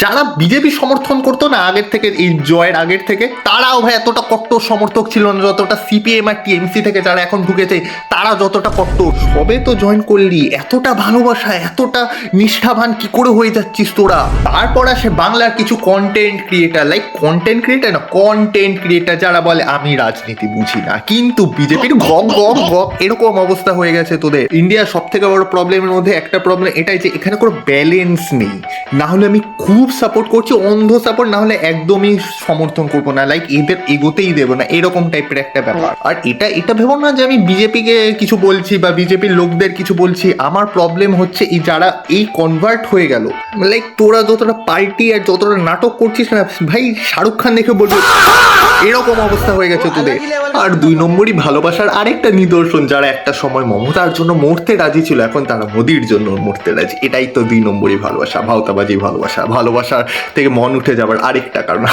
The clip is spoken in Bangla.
যারা বিজেপি সমর্থন করতো না আগের থেকে, এই জয়ের আগের থেকে, তারাও ভাই এতটা কট্টর সমর্থক ছিল না যতটা সিপিএম আর টিএমসি থেকে যারা এখন ঢুকেছে তারা যতটা কট্টর। সবে তো জয়েন করলি, এতটা ভালোবাসা, এতটা নিষ্ঠাবান কি করে হয়ে যাচ্ছিস তোরা? তারপর আসে বাংলার কিছু content creator, like content creator না, কন্টেন্ট ক্রিয়েটার যারা বলে আমি রাজনীতি বুঝি না, কিন্তু বিজেপির গপ গপ গপ এরকম অবস্থা হয়ে গেছে তোদের। ইন্ডিয়ার সব থেকে বড় প্রবলেমের মধ্যে একটা প্রবলেম এটাই যে এখানে কোনো ব্যালেন্স নেই। না হলে আমি খুব সাপোর্ট করছি, অন্ধ সাপোর্ট, না হলে একদমই সমর্থন করবো না, লাইক এদের এগোতেই দেবো না, এরকম টাইপের একটা ব্যাপার। আর এটা ভেবো না যে আমি বিজেপিকে কিছু বলছি বা বিজেপির লোকদের কিছু বলছি। আমার প্রবলেম হচ্ছে এই যারা এই কনভার্ট হয়ে গেল, লাইক তোরা যতটা পার্টি আর যতটা নাটক করছিস না ভাই, শাহরুখ খান দেখে বলবো এরকম অবস্থা হয়ে গেছে তোদের। আর 2 নম্বরই ভালোবাসার আরেকটা নিদর্শন, যারা একটা সময় মমতার জন্য মরতে রাজি ছিল এখন তারা মোদির জন্য মরতে রাজি, এটাই তো 2 নম্বরই ভালোবাসা, ভাওতাবাজি ভালোবাসা। ভালোবাসার থেকে মন উঠে যাবার আরেকটা কারণ।